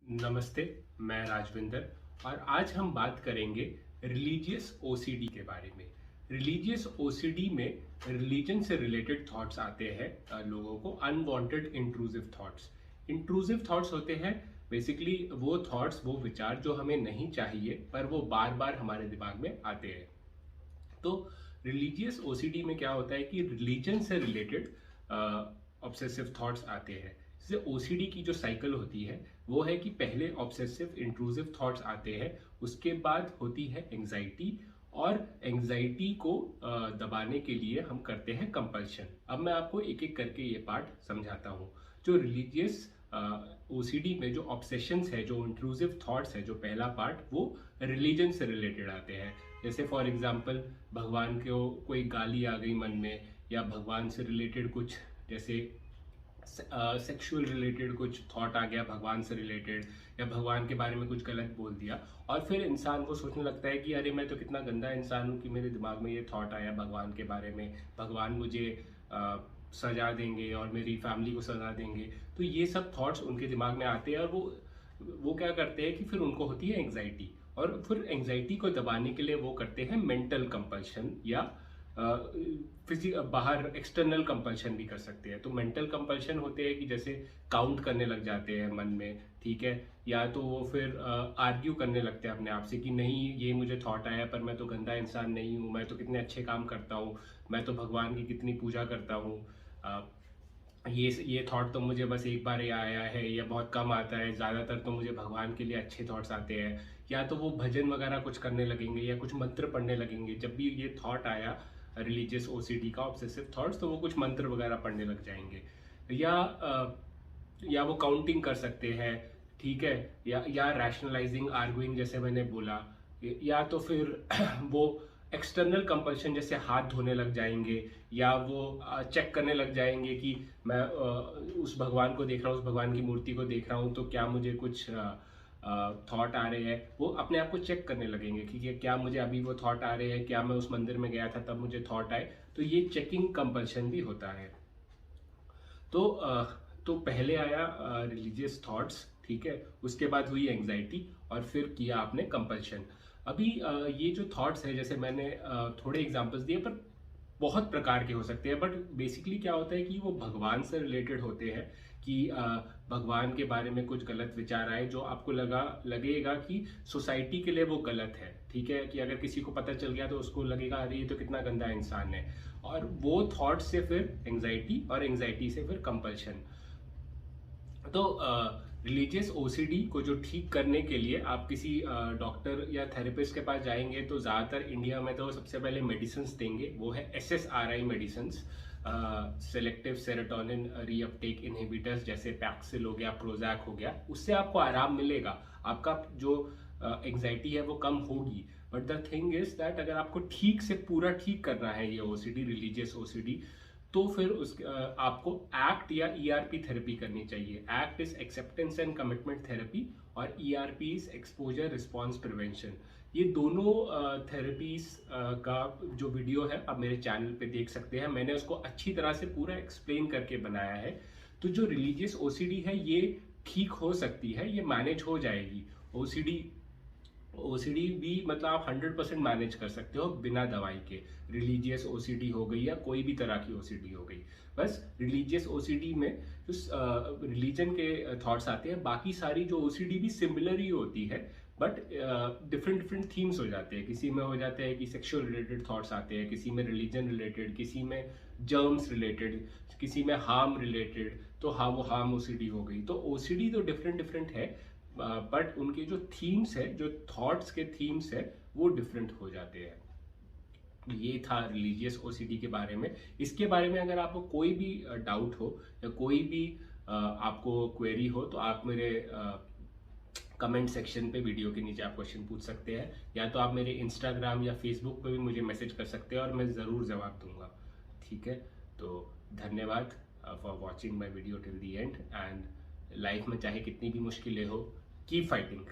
नमस्ते, मैं राजविंदर और आज हम बात करेंगे रिलीजियस ओसीडी के बारे में। रिलीजियस ओसीडी में रिलीजन से रिलेटेड थॉट्स आते हैं लोगों को, unwanted intrusive thoughts. Intrusive thoughts होते हैं बेसिकली वो थॉट्स, वो विचार जो हमें नहीं चाहिए पर वो बार बार हमारे दिमाग में आते हैं। तो रिलीजियस ओसीडी में क्या होता है कि रिलीजन से रिलेटेड ऑब्सेसिव थॉट्स आते हैं। जैसे ओसीडी की जो साइकिल होती है वो है कि पहले ऑब्सेसिव इंट्रूसिव थॉट्स आते हैं, उसके बाद होती है एंजाइटी, और एंजाइटी को दबाने के लिए हम करते हैं कंपल्शन। अब मैं आपको एक एक करके ये पार्ट समझाता हूँ। जो रिलीजियस ओसीडी में जो ऑब्सेशंस है, जो इंट्रूसिव थॉट्स है, जो पहला पार्ट वो रिलीजन से रिलेटेड आते हैं। जैसे फॉर एग्जांपल भगवान को कोई गाली आ गई मन में, या भगवान से रिलेटेड कुछ, जैसे सेक्सुअल रिलेटेड कुछ थॉट आ गया भगवान से रिलेटेड, या भगवान के बारे में कुछ गलत बोल दिया, और फिर इंसान को सोचने लगता है कि अरे मैं तो कितना गंदा इंसान हूँ कि मेरे दिमाग में ये थॉट आया भगवान के बारे में, भगवान मुझे सजा देंगे और मेरी फैमिली को सजा देंगे। तो ये सब थॉट्स उनके दिमाग में आते हैं और वो क्या करते हैं कि फिर उनको होती है एंग्जाइटी, और फिर एंग्जाइटी को दबाने के लिए वो करते हैं मेंटल कंपल्शन, या बाहर एक्सटर्नल कंपल्शन भी कर सकते हैं। तो मेंटल कंपल्शन होते हैं कि जैसे काउंट करने लग जाते हैं मन में, ठीक है, या तो वो फिर आर्ग्यू करने लगते हैं अपने आप से कि नहीं ये मुझे थॉट आया पर मैं तो गंदा इंसान नहीं हूँ, मैं तो कितने अच्छे काम करता हूँ, मैं तो भगवान की कितनी पूजा करता हूँ, ये थॉट तो मुझे बस एक बार ही आया है या बहुत कम आता है, ज़्यादातर तो मुझे भगवान के लिए अच्छे थॉट्स आते हैं। या तो वो भजन वगैरह कुछ करने लगेंगे या कुछ मंत्र पढ़ने लगेंगे। जब भी ये थॉट आया रिलीजियस ओसीडी का ऑब्सेसिव थॉट्स, तो वो कुछ मंत्र वगैरह पढ़ने लग जाएंगे, या वो काउंटिंग कर सकते हैं, ठीक है, या रैशनलाइजिंग आर्गुइंग जैसे मैंने बोला, या तो फिर वो एक्सटर्नल कंपल्शन जैसे हाथ धोने लग जाएंगे, या वो चेक करने लग जाएंगे कि मैं उस भगवान को देख रहा हूँ, उस भगवान की मूर्ति को देख रहा हूँ, तो क्या मुझे कुछ थॉट आ रहे हैं। वो अपने आप को चेक करने लगेंगे कि क्या मुझे अभी वो थॉट आ रहे हैं, क्या मैं उस मंदिर में गया था तब मुझे थॉट आए। तो ये चेकिंग कंपल्शन भी होता है। तो तो पहले आया रिलीजियस थॉट्स, ठीक है, उसके बाद हुई एंग्जाइटी, और फिर किया आपने कंपल्शन। अभी ये जो थॉट्स है, जैसे मैंने थोड़े एग्जांपल्स दिए, पर बहुत प्रकार के हो सकते हैं, बट बेसिकली क्या होता है कि वो भगवान से रिलेटेड होते हैं। कि भगवान के बारे में कुछ गलत विचार आए जो आपको लगेगा कि सोसाइटी के लिए वो गलत है, ठीक है, कि अगर किसी को पता चल गया तो उसको लगेगा अरे ये तो कितना गंदा इंसान है, और वो थॉट से फिर एंग्जाइटी, और एंग्जाइटी से फिर कंपल्शन। तो रिलीजियस ओसीडी को जो ठीक करने के लिए आप किसी डॉक्टर या थेरेपिस्ट के पास जाएंगे तो ज़्यादातर इंडिया में तो सबसे पहले मेडिसिन देंगे, वो है SSRI medicine, selective serotonin reuptake inhibitors, जैसे पैक्सिल हो गया, प्रोजैक हो गया। उससे आपको आराम मिलेगा, आपका जो एंग्जाइटी है वो कम होगी। But the thing is that अगर आपको ठीक से पूरा ठीक करना है ये ओसीडी, रिलीजियस ओसीडी, तो फिर आपको एक्ट या ERP थेरेपी करनी चाहिए। Act is acceptance and commitment therapy, और ERP is exposure response prevention. ये दोनों थेरेपीज का जो वीडियो है आप मेरे चैनल पे देख सकते हैं, मैंने उसको अच्छी तरह से पूरा एक्सप्लेन करके बनाया है। तो जो रिलीजियस ओसीडी है ये ठीक हो सकती है, ये मैनेज हो जाएगी। ओसीडी ओसीडी भी मतलब आप 100% मैनेज कर सकते हो बिना दवाई के। रिलीजियस ओसीडी हो गई या कोई भी तरह की ओसीडी हो गई, बस रिलीजियस ओसीडी में जो रिलीजन के थॉट्स आते हैं, बाकी सारी जो ओसीडी भी सिमिलर ही होती है, बट डिफरेंट डिफरेंट थीम्स हो जाते हैं। किसी में हो जाते हैं कि सेक्सुअल रिलेटेड थॉट्स आते हैं, किसी में रिलीजन रिलेटेड, किसी में जर्म्स रिलेटेड, किसी में हार्म रिलेटेड, तो हाँ वो हार्म ओसीडी हो गई। तो ओसीडी तो डिफरेंट डिफरेंट है, बट उनके जो थीम्स है, जो थॉट्स के थीम्स है, वो डिफरेंट हो जाते हैं। ये था रिलीजियस ओसीडी के बारे में। इसके बारे में अगर आपको कोई भी डाउट हो या कोई भी आपको क्वेरी हो तो आप मेरे कमेंट सेक्शन पे वीडियो के नीचे आप क्वेश्चन पूछ सकते हैं, या तो आप मेरे इंस्टाग्राम या फेसबुक पे भी मुझे मैसेज कर सकते हैं और मैं ज़रूर जवाब दूंगा, ठीक है। तो धन्यवाद for watching my video till the and. And life में चाहे कितनी भी मुश्किलें हो, कीप फाइटिंग।